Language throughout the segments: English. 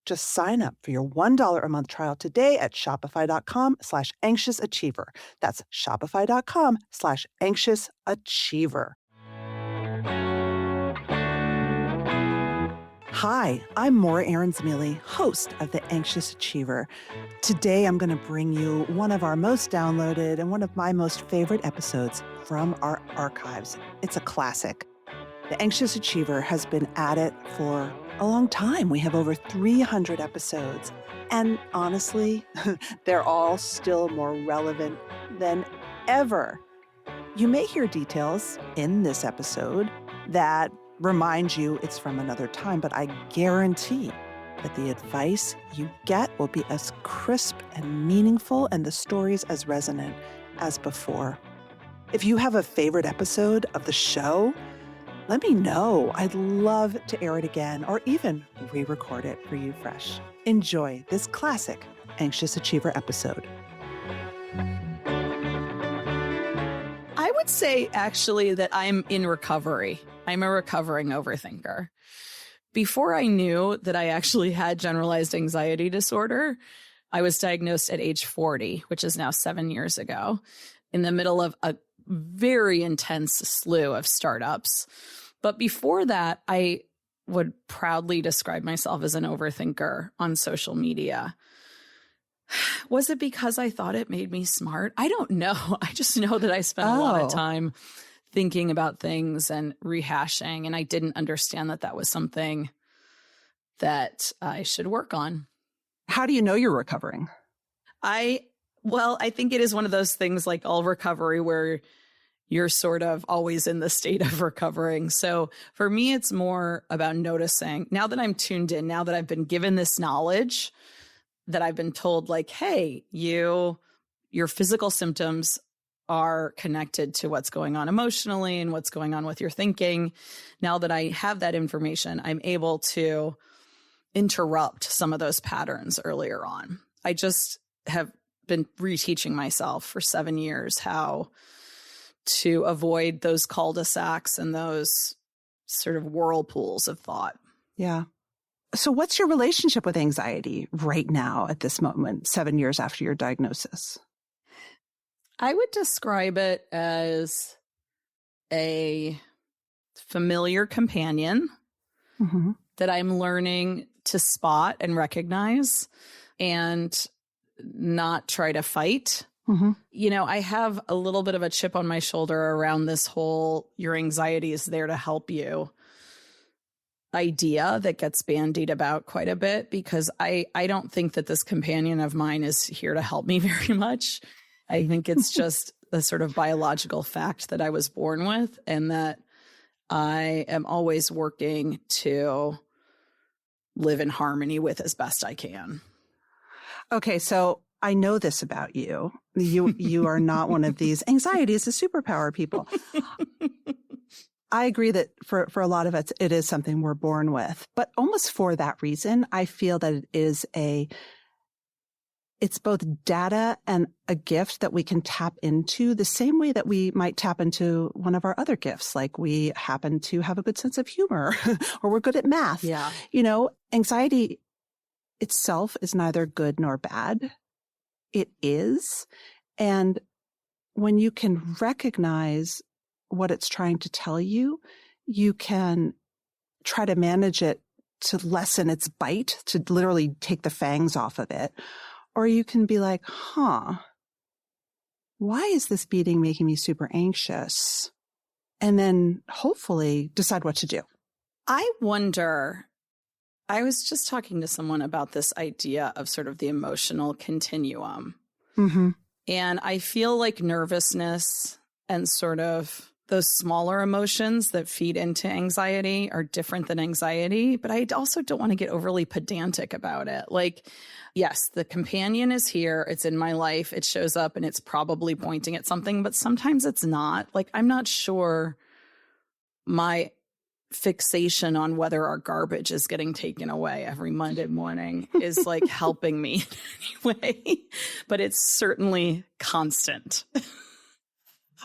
Just sign up for your $1 a month trial today at shopify.com/anxiousachiever. That's shopify.com/anxiousachiever. Hi, I'm Maura Aarons-Mele, host of The Anxious Achiever. Today, I'm going to bring you one of our most downloaded and one of my most favorite episodes from our archives. It's a classic. The Anxious Achiever has been at it for a long time. We have over 300 episodes. And honestly, they're all still more relevant than ever. You may hear details in this episode that remind you it's from another time, but I guarantee that the advice you get will be as crisp and meaningful and the stories as resonant as before. If you have a favorite episode of the show, let me know. I'd love to air it again or even re-record it for you fresh. Enjoy this classic Anxious Achiever episode. I would say actually that I'm in recovery. I'm a recovering overthinker. Before I knew that I actually had generalized anxiety disorder, I was diagnosed at age 40, which is now 7 years ago, in the middle of a very intense slew of startups. But before that, I would proudly describe myself as an overthinker on social media. Was it because I thought it made me smart? I don't know. I just know that I spent a lot of time thinking about things and rehashing, and I didn't understand that that was something that I should work on. How do you know you're recovering? I think it is one of those things like all recovery where you're sort of always in the state of recovering. So for me, it's more about noticing now that I'm tuned in, now that I've been given this knowledge, that I've been told like, hey, your physical symptoms are connected to what's going on emotionally and what's going on with your thinking. Now that I have that information, I'm able to interrupt some of those patterns earlier on. I just have been reteaching myself for 7 years how to avoid those cul-de-sacs and those sort of whirlpools of thought. Yeah. So what's your relationship with anxiety right now at this moment, 7 years after your diagnosis? I would describe it as a familiar companion that I'm learning to spot and recognize and not try to fight. You know, I have a little bit of a chip on my shoulder around this whole your anxiety is there to help you idea that gets bandied about quite a bit, because I don't think that this companion of mine is here to help me very much. I think it's just a sort of biological fact that I was born with and that I am always working to live in harmony with as best I can. Okay, so I know this about you. You are not one of these anxiety is a superpower people. I agree that for a lot of us, it is something we're born with. But almost for that reason, I feel that it's both data and a gift that we can tap into the same way that we might tap into one of our other gifts. Like we happen to have a good sense of humor or we're good at math. Yeah. You know, anxiety itself is neither good nor bad. It is. And when you can recognize what it's trying to tell you, you can try to manage it to lessen its bite, to literally take the fangs off of it. Or you can be like, why is this beating making me super anxious? And then hopefully decide what to do. I wonder, I was just talking to someone about this idea of sort of the emotional continuum. And I feel like nervousness and sort of those smaller emotions that feed into anxiety are different than anxiety, but I also don't want to get overly pedantic about it. Like, yes, the companion is here. It's in my life. It shows up and it's probably pointing at something, but sometimes it's not. Like, I'm not sure my fixation on whether our garbage is getting taken away every Monday morning is like helping me in any way, but it's certainly constant.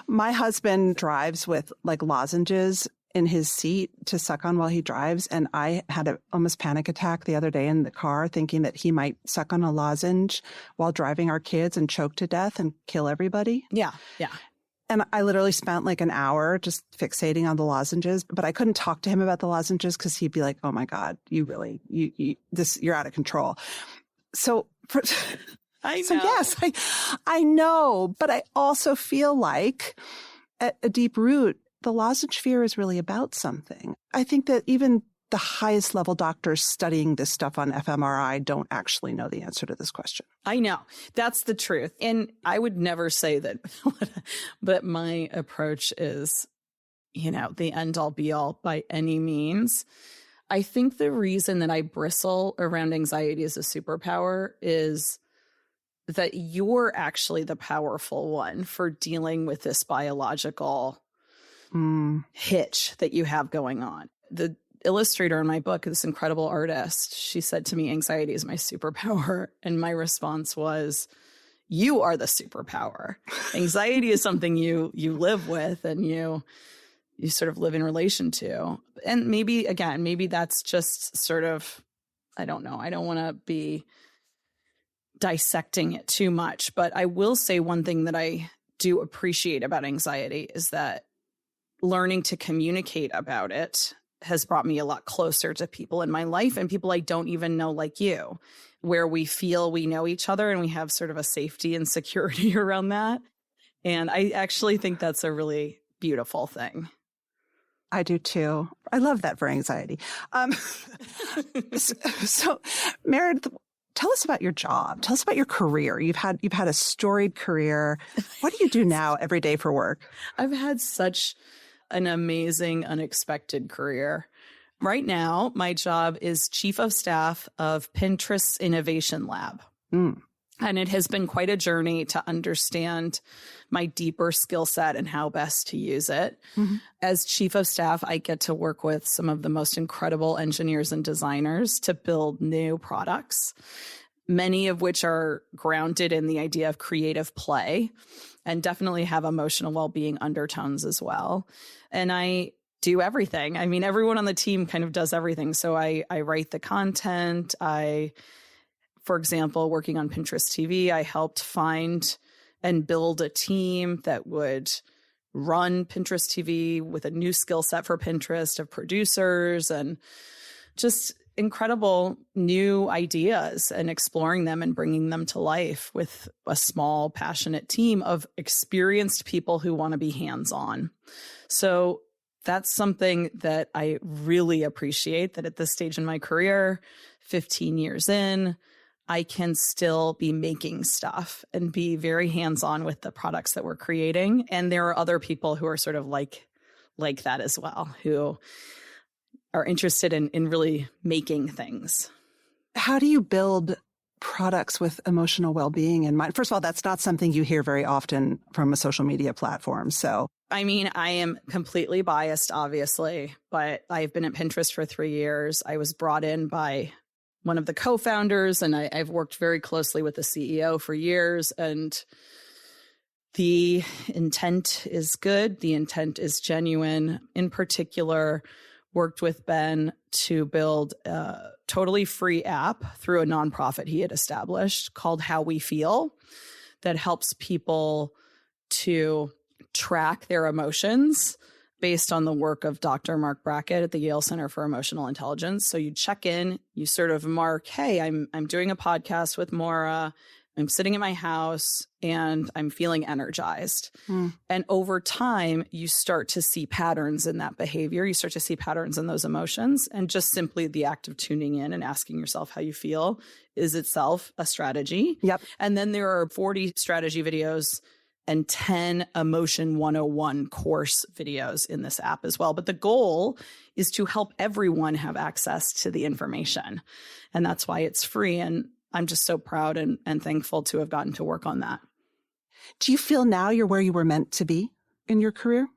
My husband drives with like lozenges in his seat to suck on while he drives. And I had an almost panic attack the other day in the car thinking that he might suck on a lozenge while driving our kids and choke to death and kill everybody. Yeah. Yeah. And I literally spent like an hour just fixating on the lozenges, but I couldn't talk to him about the lozenges because he'd be like, "Oh my God, you're out of control." So, I know. So yes, I know, but I also feel like at a deep root, the lozenge fear is really about something. I think that even the highest level doctors studying this stuff on fMRI don't actually know the answer to this question. I know. That's the truth. And I would never say that, but my approach is, the end all be all by any means. I think the reason that I bristle around anxiety as a superpower is that you're actually the powerful one for dealing with this biological hitch that you have going on. The illustrator in my book, this incredible artist, she said to me, "Anxiety is my superpower." And my response was, "You are the superpower. Anxiety is something you live with and you sort of live in relation to." And maybe that's just sort of, I don't know. I don't want to be dissecting it too much, but I will say one thing that I do appreciate about anxiety is that learning to communicate about it has brought me a lot closer to people in my life and people I don't even know, like you, where we feel we know each other and we have sort of a safety and security around that. And I actually think that's a really beautiful thing. I do too. I love that for anxiety. So Meredith, tell us about your job. Tell us about your career. You've had a storied career. What do you do now every day for work? I've had such an amazing, unexpected career. Right now, my job is chief of staff of Pinterest's Innovation Lab. And it has been quite a journey to understand my deeper skill set and how best to use it. Mm-hmm. As chief of staff, I get to work with some of the most incredible engineers and designers to build new products, many of which are grounded in the idea of creative play and definitely have emotional well-being undertones as well. And I do everything. I mean, everyone on the team kind of does everything. So I write the content. For example, working on Pinterest TV, I helped find and build a team that would run Pinterest TV with a new skill set for Pinterest of producers and just incredible new ideas and exploring them and bringing them to life with a small, passionate team of experienced people who want to be hands-on. So that's something that I really appreciate, that at this stage in my career, 15 years in, I can still be making stuff and be very hands-on with the products that we're creating. And there are other people who are sort of like that as well, who are interested in really making things. How do you build products with emotional well-being in mind? First of all, that's not something you hear very often from a social media platform. So, I mean, I am completely biased, obviously, but I've been at Pinterest for 3 years. I was brought in by one of the co-founders, and I've worked very closely with the CEO for years. And the intent is good. The intent is genuine. In particular, worked with Ben to build a totally free app through a nonprofit he had established called How We Feel that helps people to track their emotions based on the work of Dr. Mark Brackett at the Yale Center for Emotional Intelligence. So you check in, you sort of mark, hey, I'm doing a podcast with Maura. I'm sitting in my house and I'm feeling energized. And over time, you start to see patterns in that behavior. You start to see patterns in those emotions. And just simply the act of tuning in and asking yourself how you feel is itself a strategy. Yep. And then there are 40 strategy videos and 10 Emotion 101 course videos in this app as well. But the goal is to help everyone have access to the information. And that's why it's free. And I'm just so proud and thankful to have gotten to work on that. Do you feel now you're where you were meant to be in your career?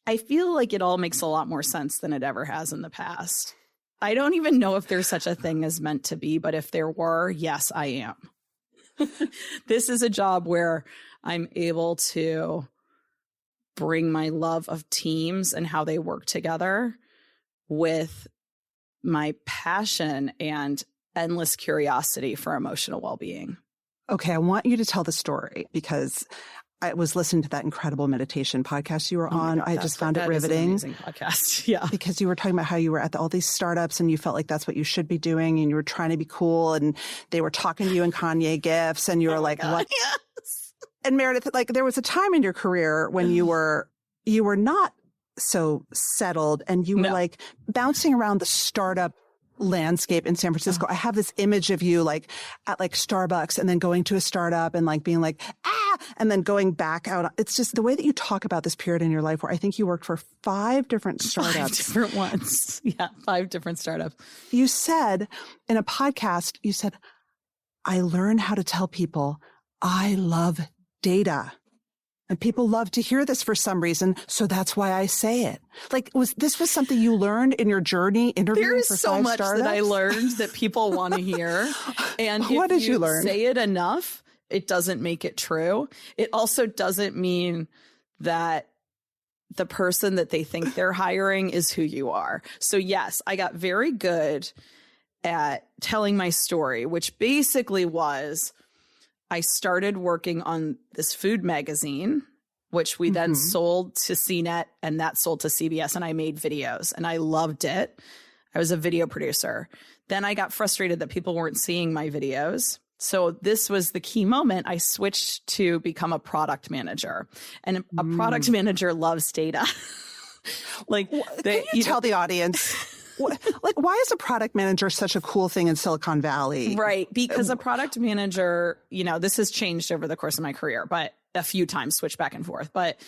I feel like it all makes a lot more sense than it ever has in the past. I don't even know if there's such a thing as meant to be, but if there were, yes, I am. This is a job where I'm able to bring my love of teams and how they work together with my passion and endless curiosity for emotional well-being. Okay, I want you to tell the story because I was listening to that incredible meditation podcast you were on. God, I just found it riveting. Is an amazing podcast. Yeah. Because you were talking about how you were at all these startups and you felt like that's what you should be doing and you were trying to be cool and they were talking to you in Kanye gifts and you were like, what? Yes. And Meredith, like there was a time in your career when you were not so settled and you were like bouncing around the startup landscape in San Francisco. I have this image of you like at like Starbucks and then going to a startup and like being like, and then going back out. It's just the way that you talk about this period in your life where I think you worked for 5 different startups. 5 different ones. Yeah. 5 different startups. You said in a podcast, you said, I learned how to tell people I love data. And people love to hear this for some reason, so that's why I say it. Like, was something you learned in your journey interviewing There is for so 5 much startups? that I learned that people want to hear. And what did you learn? Say it enough, it doesn't make it true. It also doesn't mean that the person that they think they're hiring is who you are. So yes, I got very good at telling my story, which basically was I started working on this food magazine, which we then sold to CNET and that sold to CBS, and I made videos and I loved it. I was a video producer. Then I got frustrated that people weren't seeing my videos. So this was the key moment. I switched to become a product manager, and a product manager loves data. Like, can you tell the audience? Like, why is a product manager such a cool thing in Silicon Valley? Right. Because a product manager, this has changed over the course of my career, but a few times switched back and forth. But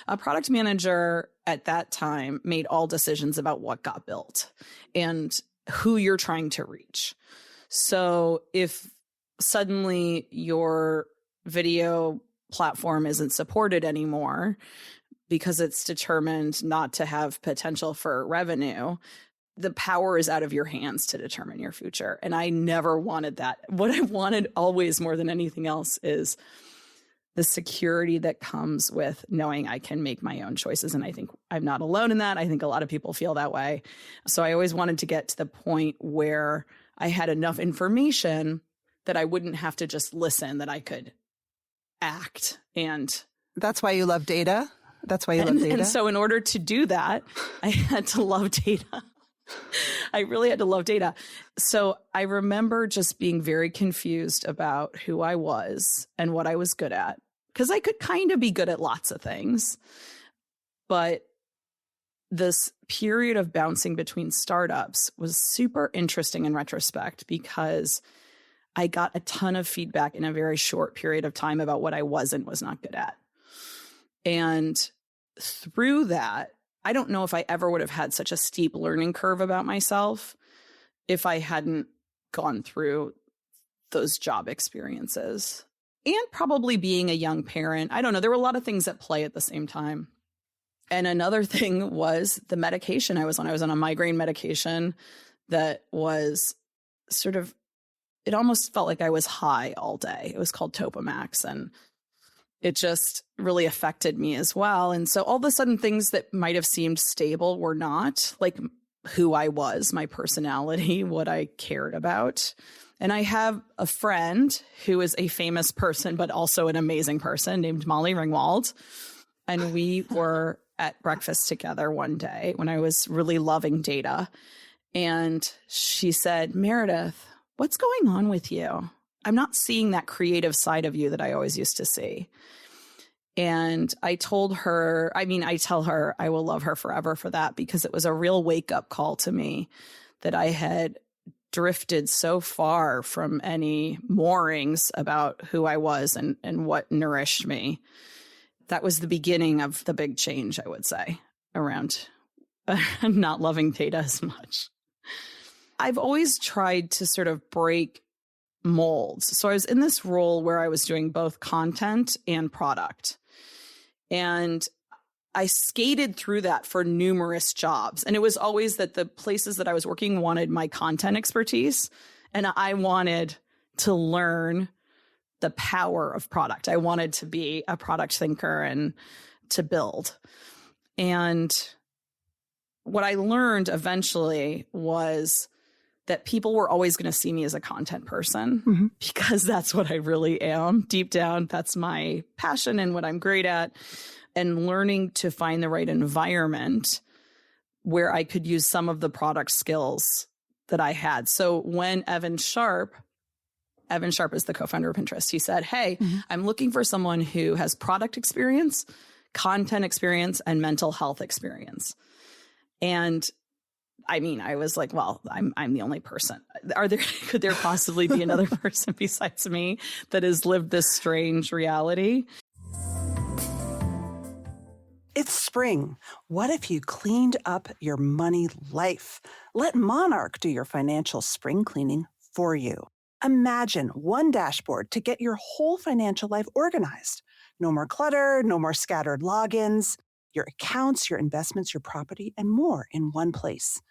a product manager at that time made all decisions about what got built and who you're trying to reach. So if suddenly your video platform isn't supported anymore because it's determined not to have potential for revenue, the power is out of your hands to determine your future. And I never wanted that. What I wanted always more than anything else is the security that comes with knowing I can make my own choices. And I think I'm not alone in that. I think a lot of people feel that way. So I always wanted to get to the point where I had enough information that I wouldn't have to just listen, that I could act. And that's why you love data? That's why you love data? And so in order to do that, I had to love data. I really had to love data. So I remember just being very confused about who I was and what I was good at, because I could kind of be good at lots of things. But this period of bouncing between startups was super interesting in retrospect, because I got a ton of feedback in a very short period of time about what I was and was not good at. And through that, I don't know if I ever would have had such a steep learning curve about myself if I hadn't gone through those job experiences. And probably being a young parent. I don't know. There were a lot of things at play at the same time. And another thing was the medication I was on. I was on a migraine medication that was sort of, it almost felt like I was high all day. It was called Topamax, and it just really affected me as well. And so all of a sudden, things that might have seemed stable were not, like who I was, my personality, what I cared about. And I have a friend who is a famous person, but also an amazing person, named Molly Ringwald. And we were at breakfast together one day when I was really loving data. And she said, "Meredith, what's going on with you? I'm not seeing that creative side of you that I always used to see." And I told her, I tell her I will love her forever for that, because it was a real wake up call to me that I had drifted so far from any moorings about who I was and what nourished me. That was the beginning of the big change, I would say, around not loving data as much. I've always tried to sort of break molds. So I was in this role where I was doing both content and product. And I skated through that for numerous jobs. And it was always that the places that I was working wanted my content expertise, and I wanted to learn the power of product. I wanted to be a product thinker and to build. And what I learned eventually was that people were always going to see me as a content person because that's what I really am. Deep down, that's my passion and what I'm great at. And learning to find the right environment where I could use some of the product skills that I had. So when Evan Sharp is the co-founder of Pinterest, he said, hey, I'm looking for someone who has product experience, content experience, and mental health experience. And I mean, I was like, well, I'm the only person. Could there possibly be another person besides me that has lived this strange reality? It's spring. What if you cleaned up your money life? Let Monarch do your financial spring cleaning for you. Imagine one dashboard to get your whole financial life organized. No more clutter, no more scattered logins, your accounts, your investments, your property, and more in one place.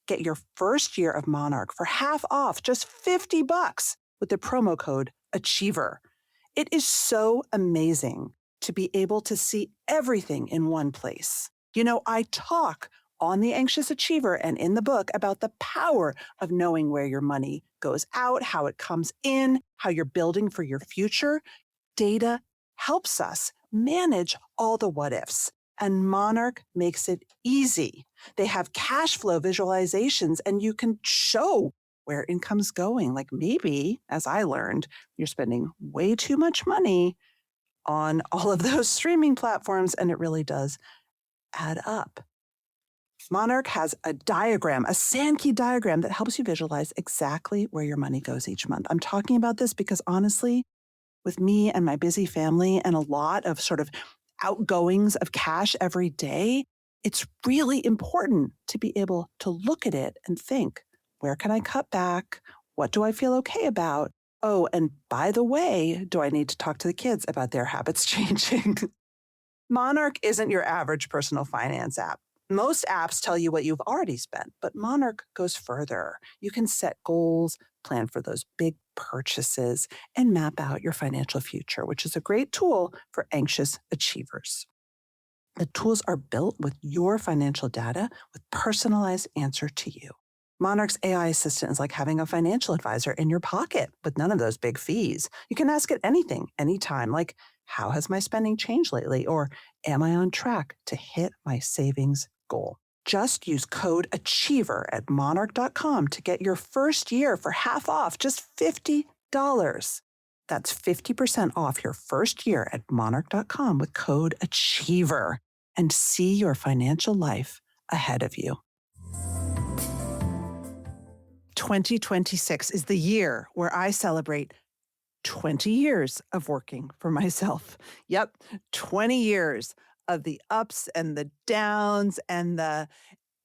Get your first year of Monarch for half off, just $50 with the promo code Achiever. It is so amazing to be able to see everything in one place. You know, I talk on The Anxious Achiever and in the book about the power of knowing where your money goes out, how it comes in, how you're building for your future. Data helps us manage all the what ifs, and Monarch makes it easy. They have cash flow visualizations, and you can show where income's going. Like maybe, as I learned, you're spending way too much money on all of those streaming platforms, and it really does add up. Monarch has a diagram, a Sankey diagram that helps you visualize exactly where your money goes each month. I'm talking about this because honestly, with me and my busy family and a lot of sort of outgoings of cash every day, it's really important to be able to look at it and think, where can I cut back? What do I feel okay about? Oh, and by the way, do I need to talk to the kids about their habits changing? Monarch isn't your average personal finance app. Most apps tell you what you've already spent, but Monarch goes further. You can set goals, plan for those big purchases, and map out your financial future, which is a great tool for anxious achievers. The tools are built with your financial data with personalized answer to you. Monarch's AI assistant is like having a financial advisor in your pocket with none of those big fees. You can ask it anything, anytime, like, how has my spending changed lately? Or am I on track to hit my savings goal? Just use code Achiever at monarch.com to get your first year for half off, just $50. That's 50% off your first year at monarch.com with code Achiever, and see your financial life ahead of you. 2026 is the year where I celebrate 20 years of working for myself. Yep, 20 years of the ups and the downs and the,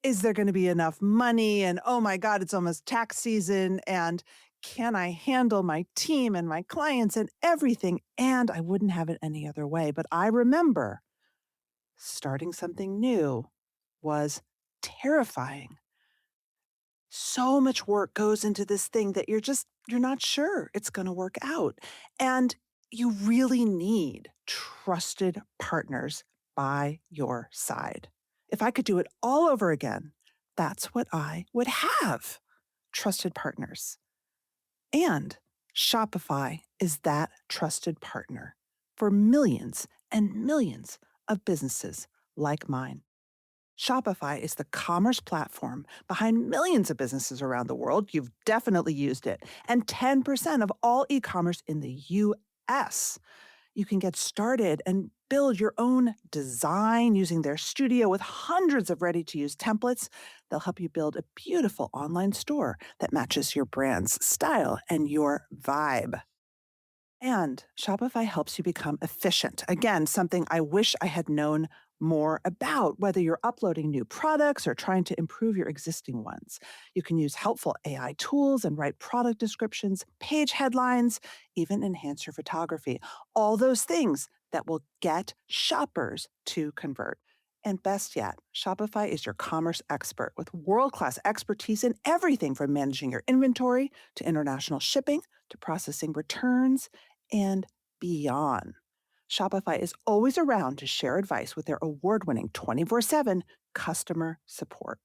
is there going to be enough money? And oh my God, it's almost tax season. And can I handle my team and my clients and everything? And I wouldn't have it any other way. But I remember starting something new was terrifying. So much work goes into this thing that you're not sure it's going to work out. And you really need trusted partners by your side. If I could do it all over again, that's what I would have. Trusted partners. And Shopify is that trusted partner for millions and millions of businesses like mine. Shopify is the commerce platform behind millions of businesses around the world. You've definitely used it. And 10% of all e-commerce in the US. You can get started and build your own design using their studio with hundreds of ready-to-use templates. They'll help you build a beautiful online store that matches your brand's style and your vibe. And Shopify helps you become efficient. Again, something I wish I had known more about, whether you're uploading new products or trying to improve your existing ones. You can use helpful AI tools and write product descriptions, page headlines, even enhance your photography. All those things that will get shoppers to convert. And best yet, Shopify is your commerce expert with world-class expertise in everything from managing your inventory to international shipping to processing returns and beyond. Shopify is always around to share advice with their award-winning 24/7 customer support.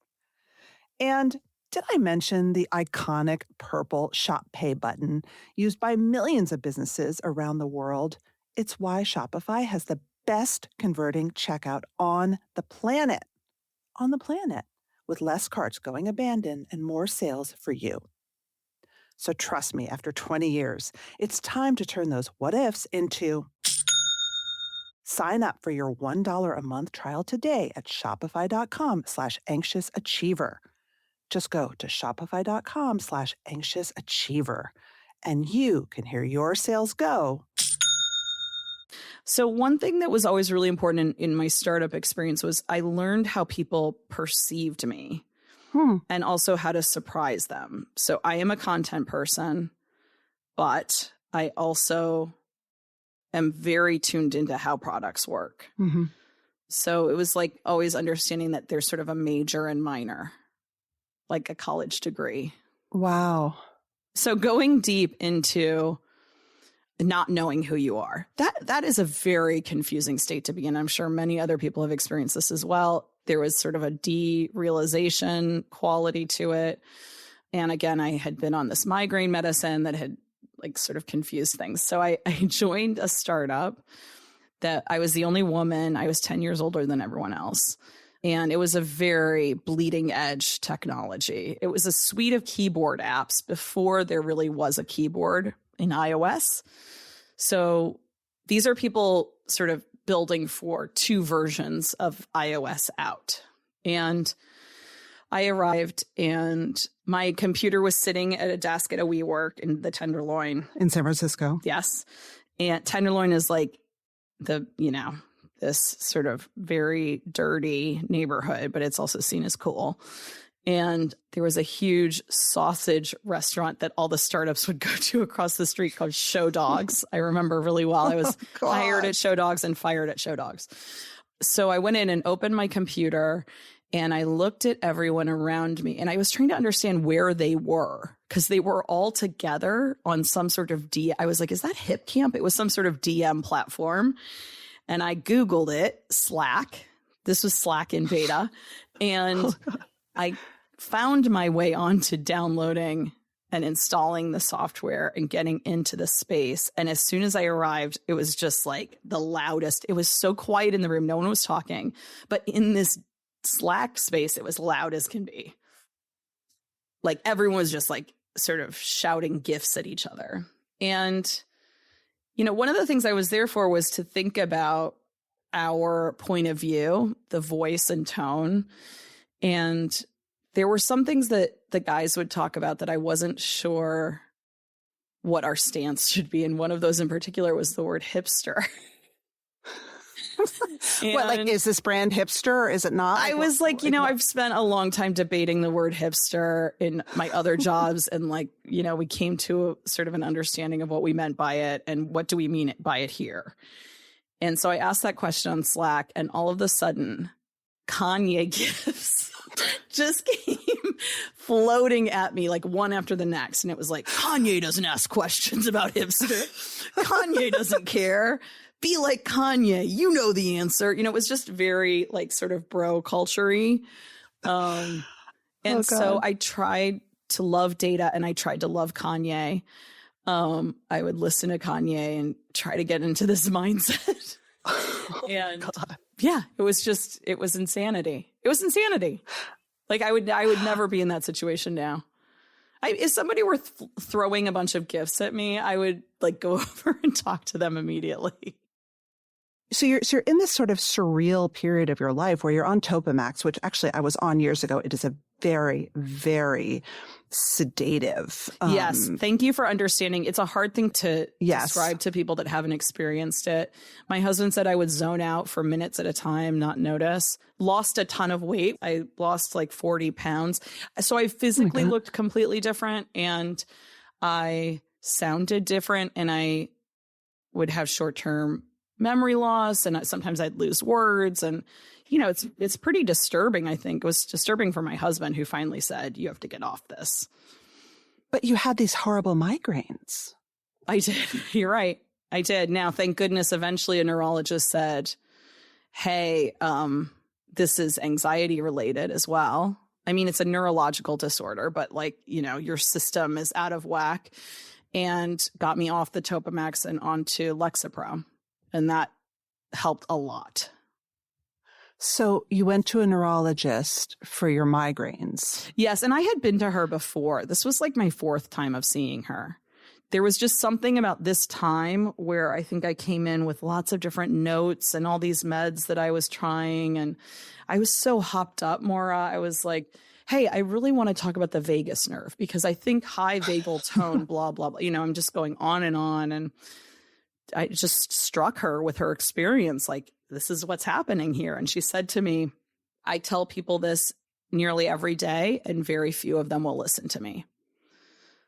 And did I mention the iconic purple Shop Pay button used by millions of businesses around the world? It's why Shopify has the best converting checkout on the planet. On the planet, with less carts going abandoned and more sales for you. So trust me, after 20 years, it's time to turn those what ifs into. Sign up for your $1 a month trial today at shopify.com/anxiousachiever. Just go to shopify.com/anxiousachiever, and you can hear your sales go. So one thing that was always really important in my startup experience was I learned how people perceived me and also how to surprise them. So I am a content person, but I also am very tuned into how products work. Mm-hmm. So it was like always understanding that there's sort of a major and minor, like a college degree. Wow. So going deep into not knowing who you are, that is a very confusing state to be in. I'm sure many other people have experienced this as well. There was sort of a derealization quality to it. And again, I had been on this migraine medicine that had like sort of confused things. So I joined a startup that I was the only woman. I was 10 years older than everyone else. And it was a very bleeding edge technology. It was a suite of keyboard apps before there really was a keyboard in iOS. So these are people sort of building for two versions of iOS out. And I arrived and my computer was sitting at a desk at a WeWork in the Tenderloin. In San Francisco. Yes. And Tenderloin is like this sort of very dirty neighborhood, but it's also seen as cool. And there was a huge sausage restaurant that all the startups would go to across the street called Show Dogs. I remember really well. I was hired at Show Dogs and fired at Show Dogs. So I went in and opened my computer and I looked at everyone around me and I was trying to understand where they were because they were all together on some sort of I was like, is that Hip Camp? It was some sort of DM platform. And I Googled it, Slack. This was Slack in beta. And I found my way onto downloading and installing the software and getting into the space. And as soon as I arrived, it was just like the loudest. It was so quiet in the room. No one was talking. But in this Slack space, it was loud as can be. Like everyone was just like sort of shouting gifs at each other. And, one of the things I was there for was to think about our point of view, the voice and tone. And there were some things that the guys would talk about that I wasn't sure what our stance should be. And one of those in particular was the word hipster. What, like, is this brand hipster or is it not? I was like, I've spent a long time debating the word hipster in my other jobs. And we came to a sort of an understanding of what we meant by it and what do we mean by it here. And so I asked that question on Slack and all of a sudden Kanye gifts just came floating at me like one after the next. And it was like, Kanye doesn't ask questions about hipster. Kanye doesn't care. Be like Kanye. You know the answer. It was just very like sort of bro culture-y. So I tried to love data and I tried to love Kanye. I would listen to Kanye and try to get into this mindset. And yeah, it was insanity. It was insanity. Like I would never be in that situation now. If somebody were throwing a bunch of gifts at me, I would like go over and talk to them immediately. So you're in this sort of surreal period of your life where you're on Topamax, which actually I was on years ago. It is a very, very sedative. Yes. Thank you for understanding. It's a hard thing to describe to people that haven't experienced it. My husband said I would zone out for minutes at a time, not notice. Lost a ton of weight. I lost like 40 pounds. So I physically looked completely different and I sounded different and I would have short-term memory loss and sometimes I'd lose words and it's pretty disturbing. I think it was disturbing for my husband who finally said you have to get off this. But you had these horrible migraines. I did. You're right. I did. Now, thank goodness, eventually a neurologist said, hey, this is anxiety related as well. I mean, it's a neurological disorder, but like, your system is out of whack, and got me off the Topamax and onto Lexapro. And that helped a lot. So you went to a neurologist for your migraines. Yes. And I had been to her before. This was like my 4th time of seeing her. There was just something about this time where I think I came in with lots of different notes and all these meds that I was trying. And I was so hopped up, Maura. I was like, hey, I really want to talk about the vagus nerve because I think high vagal tone, blah, blah, blah. I'm just going on. And I just struck her with her experience. Like, this is what's happening here. And she said to me, I tell people this nearly every day, and very few of them will listen to me.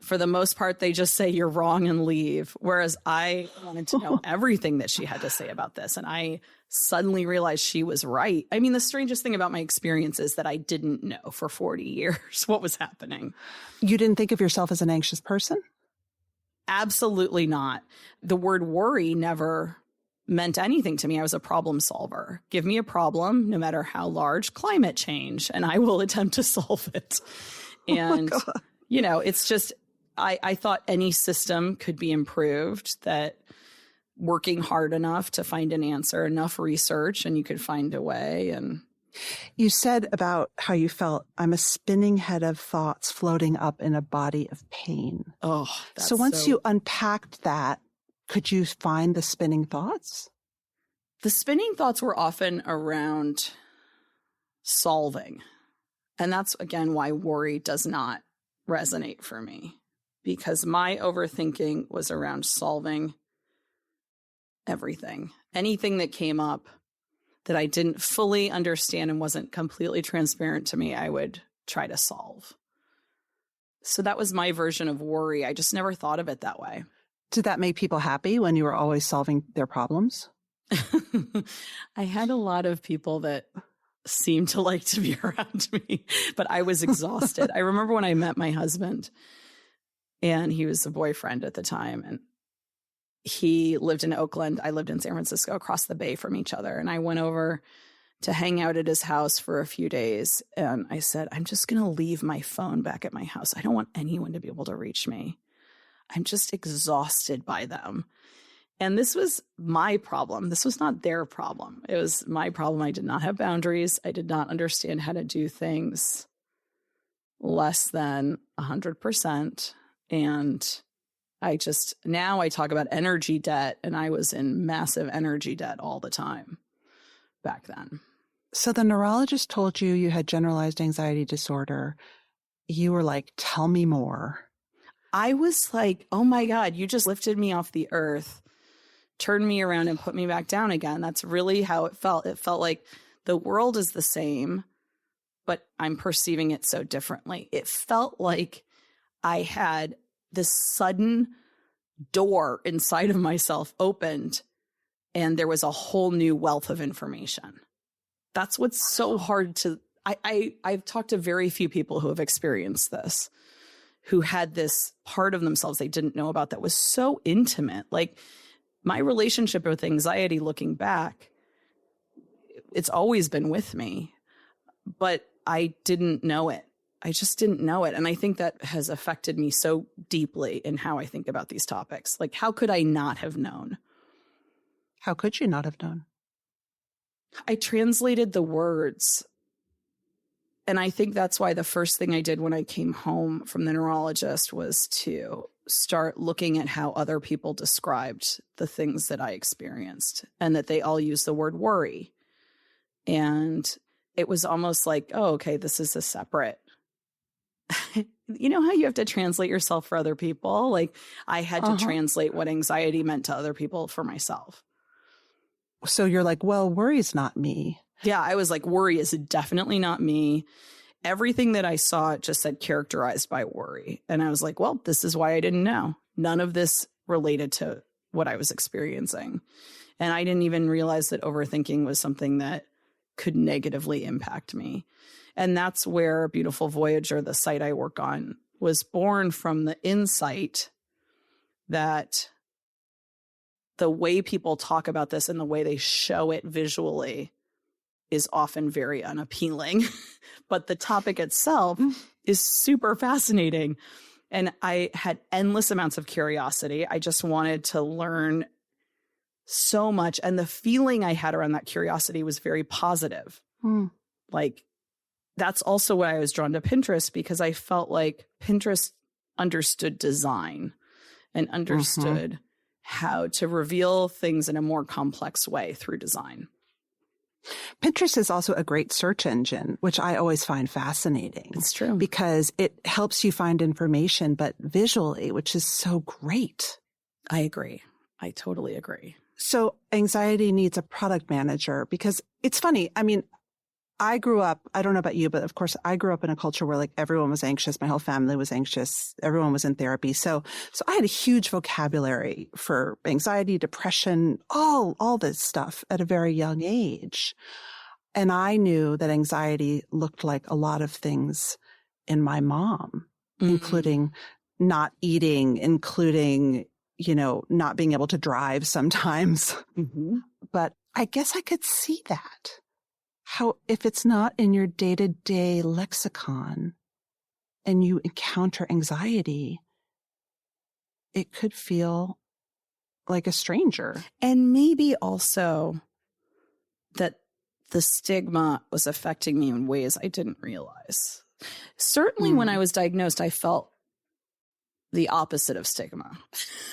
For the most part, they just say you're wrong and leave. Whereas I wanted to know everything that she had to say about this. And I suddenly realized she was right. I mean, the strangest thing about my experience is that I didn't know for 40 years what was happening. You didn't think of yourself as an anxious person? Absolutely not. The word worry never meant anything to me. I was a problem solver. Give me a problem, no matter how large, climate change, and I will attempt to solve it. And, it's just, I thought any system could be improved, that working hard enough to find an answer, enough research, and you could find a way. And you said about how you felt, I'm a spinning head of thoughts floating up in a body of pain. Oh, so once you unpacked that, could you find the spinning thoughts? The spinning thoughts were often around solving. And that's, again, why worry does not resonate for me, because my overthinking was around solving everything. Anything that came up that I didn't fully understand and wasn't completely transparent to me, I would try to solve. So that was my version of worry. I just never thought of it that way. Did that make people happy when you were always solving their problems? I had a lot of people that seemed to like to be around me, but I was exhausted. I remember when I met my husband, and he was a boyfriend at the time, and he lived in Oakland. I lived in San Francisco, across the bay from each other. And I went over to hang out at his house for a few days. And I said, I'm just going to leave my phone back at my house. I don't want anyone to be able to reach me. I'm just exhausted by them. And this was my problem. This was not their problem. It was my problem. I did not have boundaries. I did not understand how to do things less than 100%. And now I talk about energy debt, and I was in massive energy debt all the time back then. So the neurologist told you you had generalized anxiety disorder. You were like, tell me more. I was like, oh my God, you just lifted me off the earth, turned me around and put me back down again. That's really how it felt. It felt like the world is the same, but I'm perceiving it so differently. It felt like I had this sudden door inside of myself opened, and there was a whole new wealth of information. That's what's so hard to, I've talked to very few people who have experienced this, who had this part of themselves they didn't know about that was so intimate. Like, my relationship with anxiety, looking back, it's always been with me, but I didn't know it. I just didn't know it. And I think that has affected me so deeply in how I think about these topics. Like, how could I not have known? How could you not have known? I translated the words. And I think that's why the first thing I did when I came home from the neurologist was to start looking at how other people described the things that I experienced, and that they all use the word worry. And it was almost like, oh, okay, this is a separate. You know how you have to translate yourself for other people? Like, I had to translate what anxiety meant to other people for myself. So you're like, well, worry's not me. Yeah, I was like, worry is definitely not me. Everything that I saw just said characterized by worry. And I was like, well, this is why I didn't know. None of this related to what I was experiencing. And I didn't even realize that overthinking was something that could negatively impact me. And that's where Beautiful Voyager, the site I work on, was born, from the insight that the way people talk about this and the way they show it visually is often very unappealing. But the topic itself is super fascinating. And I had endless amounts of curiosity. I just wanted to learn so much. And the feeling I had around that curiosity was very positive. Like, that's also why I was drawn to Pinterest, because I felt like Pinterest understood design and understood how to reveal things in a more complex way through design. Pinterest is also a great search engine, which I always find fascinating. It's true. Because it helps you find information, but visually, which is so great. I agree. I totally agree. So anxiety needs a product manager, because it's funny. I mean, I grew up, I don't know about you, but of course I grew up in a culture where like everyone was anxious. My whole family was anxious. Everyone was in therapy. So I had a huge vocabulary for anxiety, depression, all this stuff at a very young age. And I knew that anxiety looked like a lot of things in my mom, including not eating, including, not being able to drive sometimes. But I guess I could see that. How, if it's not in your day-to-day lexicon and you encounter anxiety, it could feel like a stranger. And maybe also that the stigma was affecting me in ways I didn't realize. Certainly when I was diagnosed, I felt the opposite of stigma.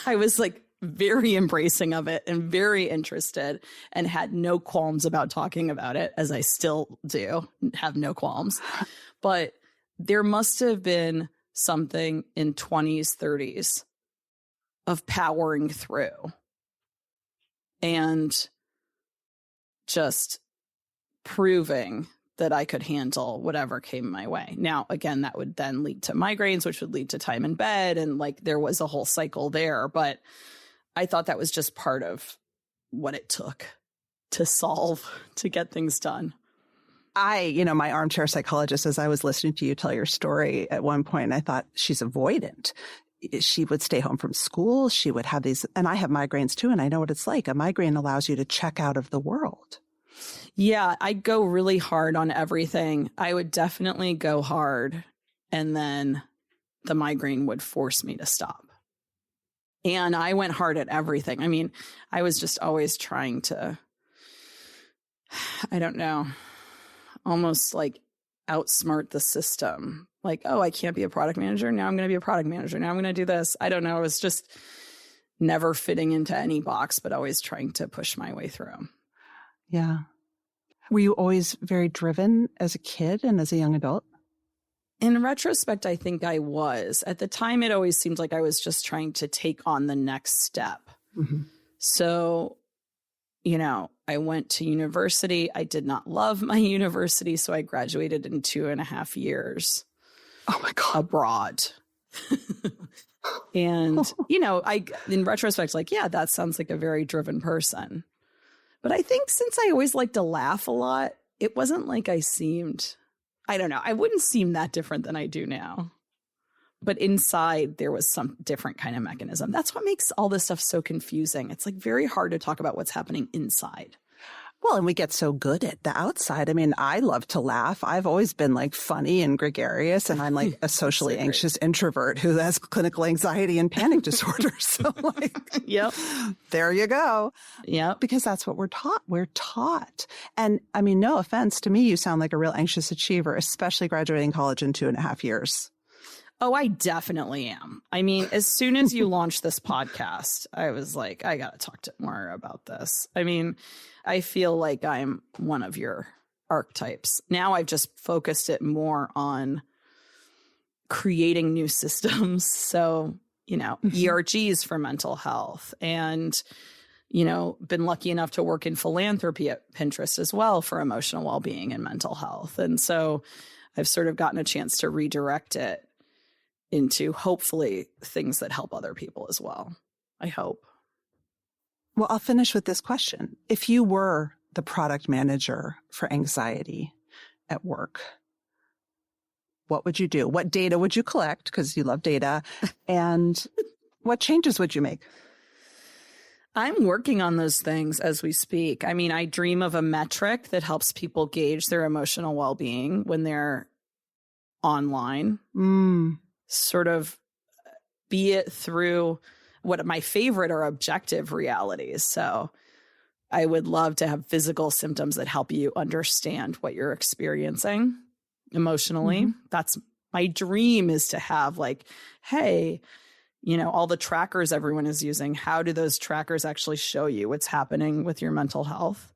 I was like very embracing of it and very interested and had no qualms about talking about it, as I still do, have no qualms. But there must have been something in 20s, 30s of powering through and just proving that I could handle whatever came my way. Now, again, that would then lead to migraines, which would lead to time in bed. And like there was a whole cycle there. But I thought that was just part of what it took to solve, to get things done. My armchair psychologist, as I was listening to you tell your story at one point, I thought she's avoidant. She would stay home from school. She would have these, and I have migraines too. And I know what it's like. A migraine allows you to check out of the world. Yeah, I go really hard on everything. I would definitely go hard. And then the migraine would force me to stop. And I went hard at everything. I mean, I was just always trying to, I don't know, almost like outsmart the system. Like, oh, I can't be a product manager. Now I'm going to be a product manager. Now I'm going to do this. I don't know. It was just never fitting into any box, but always trying to push my way through. Yeah. Were you always very driven as a kid and as a young adult? In retrospect, I think I was. At the time, it always seemed like I was just trying to take on the next step. So, I went to university. I did not love my university, so I graduated in 2.5 years. Oh my God. Abroad. And, in retrospect, like, yeah, that sounds like a very driven person. But I think since I always liked to laugh a lot, it wasn't like I seemed... I don't know. I wouldn't seem that different than I do now. But inside, there was some different kind of mechanism. That's what makes all this stuff so confusing. It's like very hard to talk about what's happening inside. Well, and we get so good at the outside. I mean, I love to laugh. I've always been like funny and gregarious, and I'm like a socially anxious introvert who has clinical anxiety and panic disorder. So like, yep, there you go. Yep. Because that's what we're taught. We're taught. And I mean, no offense to me, you sound like a real anxious achiever, especially graduating college in 2.5 years. Oh, I definitely am. I mean, as soon as you launched this podcast, I was like, I got to talk to more about this. I mean, I feel like I'm one of your archetypes. Now I've just focused it more on creating new systems. So, ERGs for mental health and, been lucky enough to work in philanthropy at Pinterest as well for emotional well-being and mental health. And so I've sort of gotten a chance to redirect it into hopefully things that help other people as well. I hope. Well, I'll finish with this question. If you were the product manager for anxiety at work, what would you do? What data would you collect? Because you love data. And what changes would you make? I'm working on those things as we speak. I mean, I dream of a metric that helps people gauge their emotional well-being when they're online. Sort of be it through what my favorite are objective realities. So I would love to have physical symptoms that help you understand what you're experiencing emotionally. That's my dream, is to have like, hey, all the trackers everyone is using, how do those trackers actually show you what's happening with your mental health?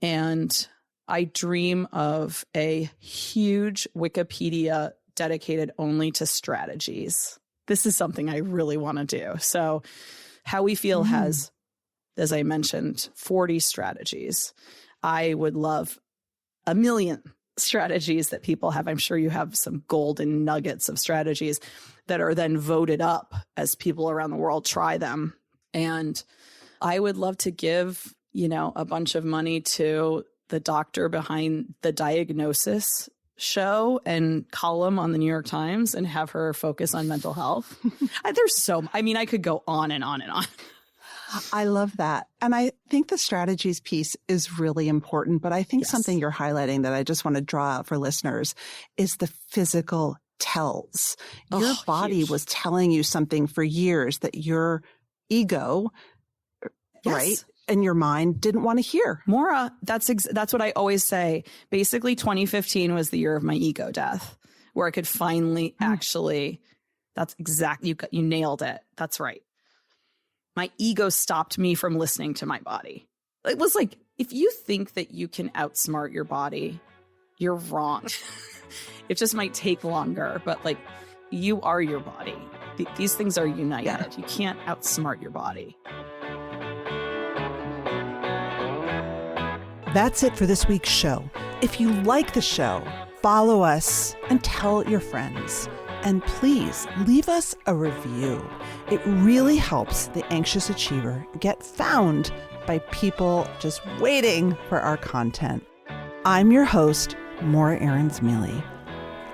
And I dream of a huge Wikipedia dedicated only to strategies. This is something I really want to do. So How We Feel has, as I mentioned, 40 strategies. I would love 1 million strategies that people have. I'm sure you have some golden nuggets of strategies that are then voted up as people around the world try them. And I would love to give, a bunch of money to the doctor behind the Diagnosis show and column on the New York Times and have her focus on mental health. I could go on and on and on. I love that. And I think the strategies piece is really important, but I think something you're highlighting that I just want to draw out for listeners is the physical tells. Your body was telling you something for years that your ego, right, and your mind didn't want to hear. Maura, that's what I always say. Basically, 2015 was the year of my ego death, where I could finally actually, that's exactly, you nailed it. That's right. My ego stopped me from listening to my body. It was like, if you think that you can outsmart your body, you're wrong. It just might take longer, but like, you are your body. These things are united. Yeah. You can't outsmart your body. That's it for this week's show. If you like the show, follow us and tell your friends. And please leave us a review. It really helps the Anxious Achiever get found by people just waiting for our content. I'm your host, Maura Aarons-Mele.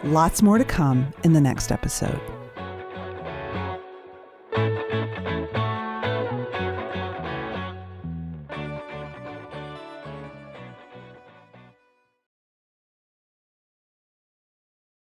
Lots more to come in the next episode.